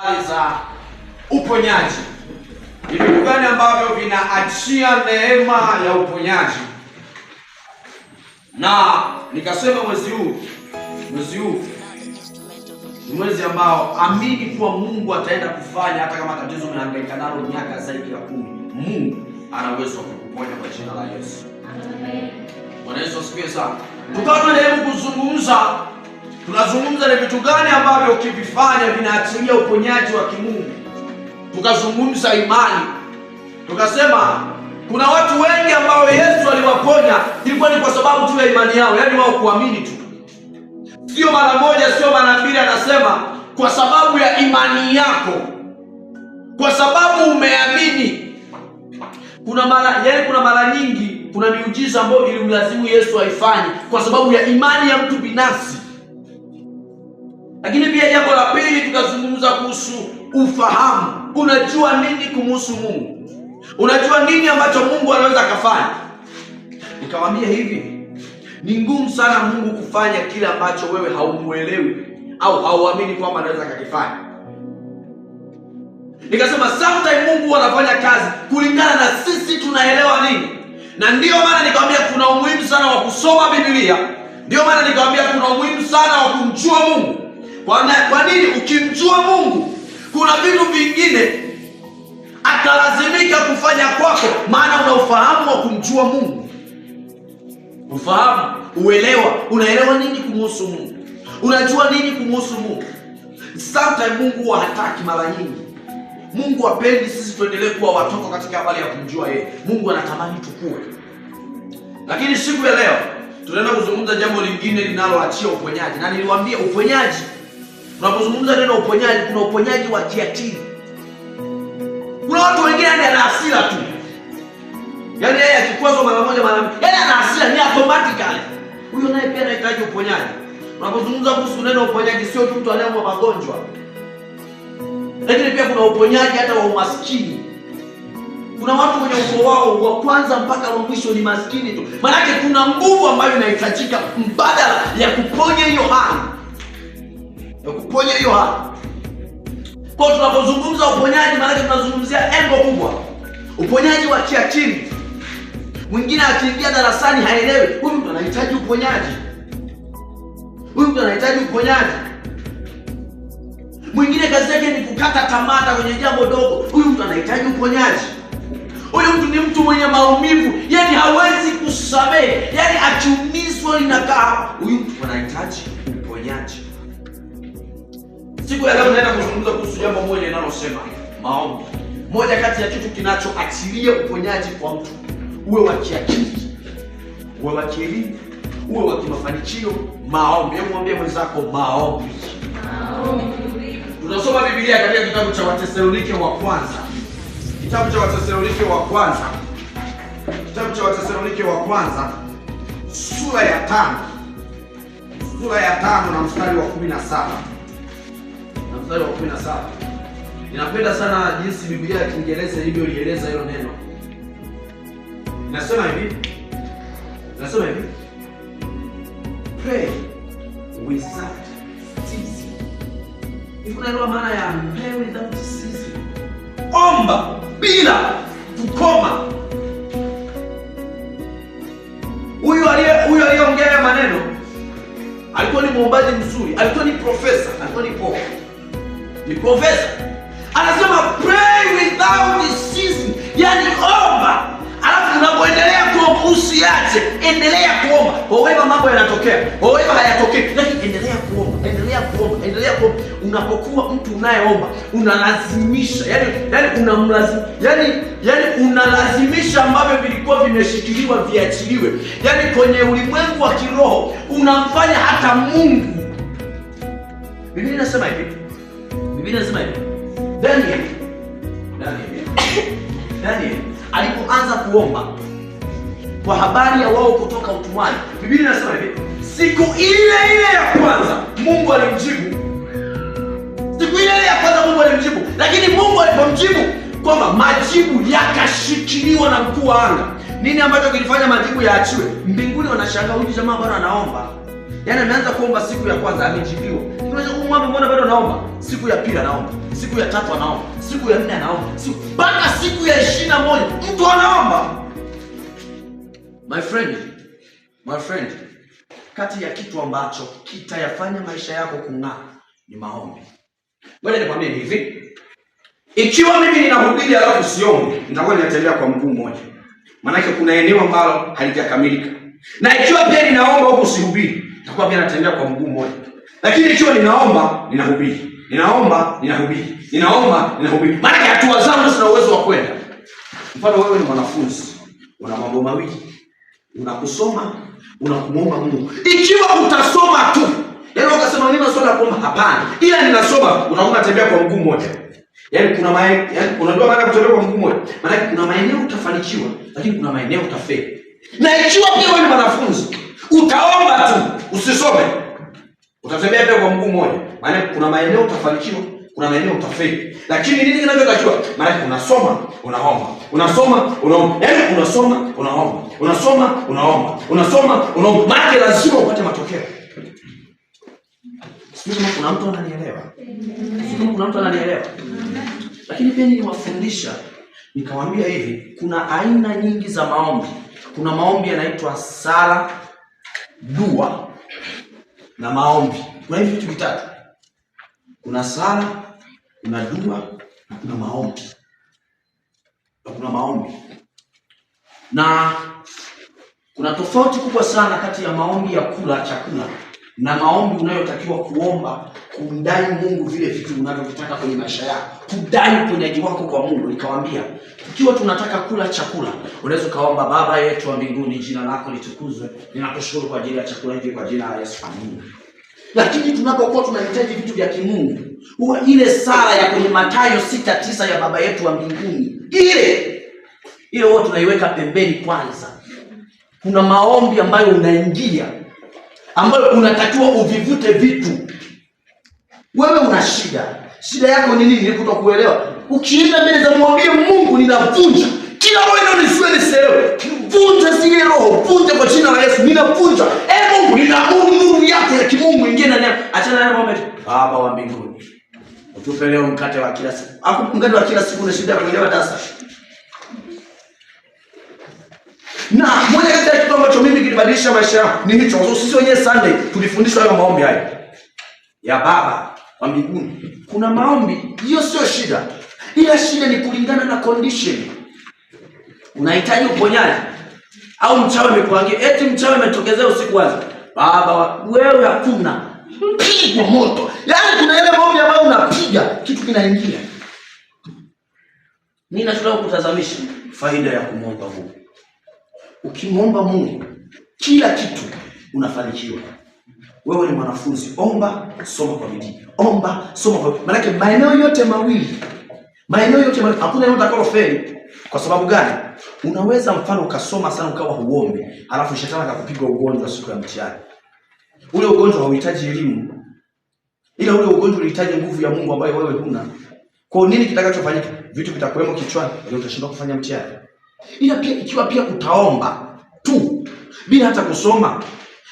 za uponyaji. Ni vitu gani ambavyo vinaachia neema ya uponyaji? Na nikasema mwezi huu ni mwezi ambao amini kuwa Mungu ataenda kufanya, hata kama tatizo umehangaika nalo miaka zaidi ya 10. Mungu ana uwezo wa kukuponya kwa jina la Yesu. Amen. Bwana Yesu asifiwe sana. Tukawa tunajaribu tunazungumza ni vitu gani ambavyo ukivifanya vinaachilia uponyaji wa kimungu. Tukazungumza imani. Tukasema kuna watu wengi ambao Yesu aliwaponya ilikuwa ni kwa sababu tu ya imani yao, yaani wao kuamini tu. Sio mara moja, sio mara mbili, anasema kwa sababu ya imani yako. Kwa sababu umeamini. Kuna mara nyingi kuna miujiza ambayo ilimlazimu Yesu aifanye kwa sababu ya imani ya mtu binafsi. Lakini pia jambo la pili tukazungumza kuhusu ufahamu. Unajua nini kumhusu Mungu? Unajua nini ambacho Mungu anaweza akafanya? Nikamwambia hivi, ni ngumu sana Mungu kufanya kile ambacho wewe haumuelewi au hauamini kwamba anaweza akakifanya. Nikasema sometimes Mungu anafanya kazi kulingana na sisi tunaelewa nini. Na ndio maana nikamwambia kuna umuhimu sana wa kusoma Biblia. Ndio maana nikamwambia kuna umuhimu sana wa kumjua Mungu. Kwa nini? Ukimjua Mungu kuna vitu vingine atalazimika kufanya kwako, maana una ufahamu wa kumjua Mungu. Ufahamu, uelewa, unaelewa nini kumhusu Mungu, unajua nini kumhusu Mungu. Sometimes Mungu hataki, mara nyingi Mungu hapendi sisi tuendelee kuwa watoto katika habari ya kumjua yeye. Mungu anatamani tukue. Lakini siku ya leo tunaenda kuzungumza jambo lingine linaloachia uponyaji. Na niliwaambia uponyaji, tunapozungumza neno uponyaji, kuna uponyaji wa kiakili. Kuna watu wengine ana hasira tu. Yaani yeye akikwazwa mara moja mara mbili, yaani ana hasira ni automatically. Huyo naye pia anahitaji uponyaji. Tunapozungumza kuhusu neno uponyaji, sio tu mtu anayeumwa magonjwa. Lakini pia kuna uponyaji hata wa umaskini. Kuna watu wenye ukoo wao wa kwanza mpaka wa mwisho ni maskini tu. Maana kuna nguvu ambayo inahitajika mbadala ya kuponya hiyo hali. Kwa tunapozungumza uponyaji, maana tunazungumzia engo kubwa. Uponyaji wa kiakili. Mwingine akiingia darasani haelewi, huyu mtu anahitaji uponyaji. Mwingine kazi yake ni kukata tamaa kwenye jambo dogo, huyu mtu anahitaji uponyaji. Huyu mtu ni mtu mwenye maumivu, yaani hawezi kusamehe, yaani akiumizwa inakaa, huyu mtu anahitaji uponyaji. Siku ya leo naenda kuzungumza kuhusu jambo moja linalosema maombi. Moja kati ya kitu kinachoachilia uponyaji kwa mtu, uwe wa kiakili, uwe wa kielimu, uwe wa kimafanikio, maombi. Hebu mwambie mwenzako maombi. Tunasoma Biblia katika kitabu cha Wathesalonike wa kwanza. Kitabu cha Wathesalonike wa kwanza sura ya 5 na mstari wa 17. Ninapenda sana jinsi Biblia ya Kiingereza ilieleza hilo neno. Nasema hivi. Pray without ceasing. Unaelewa maana ya pray without ceasing? Omba bila kukoma. Huyu aliyeongea maneno alikuwa ni muombaji mzuri, alikuwa ni profesa, ni profesa. Anasema pray without ceasing, yani omba. Alafu unapoendelea kuomba usiache, endelea kuomba. However mambo yanatokea, however hayatokei, lakini endelea kuomba. Unapokuwa mtu unayeomba, unalazimisha, unalazimisha ambavyo vilikuwa vimeshikiliwa viachiliwe. Yaani kwenye ulimwengu wa kiroho unamfanya hata Mungu. Biblia inasema hivi. Daniel alipoanza kuomba kwa habari ya wao kutoka utumwani, Biblia inasema hivi, siku ile ya kwanza Mungu alimjibu. Lakini Mungu alipomjibu kwamba majibu yakashikiliwa na mkuu wa anga. Nini ambacho kilifanya majibu yaachiwe? Mbinguni wanashangaa, huyu jamaa bado anaomba. Yaani ameanza kuomba siku ya kwanza amejibiwa. Unaweza kumwambia mbona bado naomba? Siku ya pili anaomba, siku ya tatu anaomba, siku ya 4 anaomba, mpaka siku ya 21 mtu anaomba. My friend, kati ya kitu ambacho kitayafanya maisha yako kung'aa ni maombi. Ngoja nikwambie hivi. Ikiwa mimi ninahubiri alafu siombi, nitakuwa ninatembea kwa mguu mmoja. Maana kuna eneo ambalo halijakamilika. Na ikiwa pia ninaomba huko sihubiri, nitakuwa pia natembea kwa mguu mmoja. Lakini ikiwa ninaomba, ninahubiri. Ninaomba, ninahubiri. Ninaomba, ninahubiri. Maana hatua zangu zina uwezo wa kwenda. Mfano wewe ni mwanafunzi, una mambo mawili. Unakusoma, unakumuomba Mungu. Ikiwa utasoma tu, yaani ukasema nina swala la kuomba, hapana. Ila ninasoma, utakuwa unatembea kwa mguu mmoja. Yaani unajua maana kutembea kwa mguu mmoja? Maana kuna maeneo utafanikiwa, lakini kuna maeneo utafeli. Na ikiwa pia wewe ni mwanafunzi, utaomba tu, usisome, utatembea pia kwa mguu mmoja. Maana kuna maeneo utafanikiwa, kuna maeneo utafeli. Lakini nini kinachotakiwa? Maana unasoma, unaomba. Unasoma, unaomba. Yaani unasoma, unaomba. Unasoma, unaomba. Unasoma, unaomba. Maana lazima upate matokeo. Sio kama kuna mtu ananielewa. Sio kama kuna mtu ananielewa. Lakini pia niliwafundisha, nikawaambia hivi, kuna aina nyingi za maombi. Kuna maombi yanaitwa sala, dua na maombi. Kuna hivi vitu vitatu. Kuna sala, kuna dua na kuna maombi. Na kuna tofauti kubwa sana kati ya maombi ya kula chakula na maombi unayotakiwa kuomba kumdai Mungu vile vitu unavyotaka kwenye maisha yako. Kudai uponyaji wako kwa Mungu. Nikawaambia, ikiwa tunataka kula chakula, unaweza kaomba Baba yetu wa mbinguni, jina lako litukuzwe. Ninakushukuru kwa ajili ya chakula hiki kwa jina la Yesu. Amen. Lakini tunapokuwa tunahitaji vitu vya kimungu, huwa ile sala ya kwenye Mathayo 6:9 ya Baba yetu wa mbinguni, ile huwa tunaiweka pembeni kwanza. Kuna maombi ambayo unaingia, ambayo unatakiwa uvivute vitu. Wewe una shida yako ni nini? Ni kutokuelewa. Ukienda mbele za mwambie Mungu, ninavunja kila roho inayonielewa. Vunja zile roho, vunja kwa jina la Yesu, ninavunja. Mungu, ninaamuru nuru yako ya kimungu ingie ndani yako. Achana na mambo. Baba wa mbinguni, utupe leo mkate wa kila siku. Mkate wa kila siku, na shida kuelewa darasa. Na moja kati ya kitu ambacho mimi kilibadilisha maisha yangu ni hicho. Sisi wenyewe Sunday tulifundishwa hayo maombi haya ya Baba wa mbinguni. Kuna maombi, hiyo sio shida. Ila shida ni kulingana na condition. Unahitaji uponyaji au mchawi amekuangia, eti mchawi ametokezea usiku wazi. Baba wewe hakuna, pigwa moto. Yaani kuna ile maombi ambayo unapiga kitu kinaingia. Mimi nataka kutazamisha faida ya kumwomba Mungu. Ukimwomba Mungu, kila kitu unafanikiwa. Wewe ni mwanafunzi, omba, soma kwa bidii. Omba, soma kwa bidii. Maana maeneo yote mawili, hakuna eneo utakalofeli. Kwa sababu gani? Unaweza mfano ukasoma sana ukawa huombi, alafu shetani akakupiga ugonjwa siku ya mtihani. Ule ugonjwa hauhitaji elimu, ila ule ugonjwa unahitaji nguvu ya Mungu ambayo wewe huna. Kwa nini kitakachofanyika? Vitu vitakuwemo kichwani, ndio utashindwa kufanya mtihani. Ila pia ikiwa pia utaomba tu bila hata kusoma,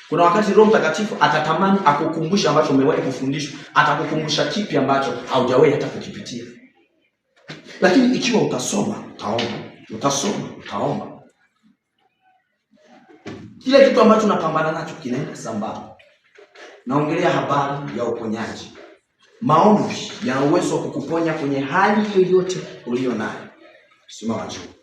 kuna wakati Roho Mtakatifu atatamani akukumbusha ambacho umewahi kufundishwa, atakukumbusha kipi ambacho haujawahi hata kukipitia. Lakini ikiwa utasoma, utaomba, kile kitu ambacho unapambana nacho kinaenda sambamba. Naongelea habari ya uponyaji. Maombi yana uwezo wa kukuponya kwenye hali yoyote uliyo nayo. Simama juu.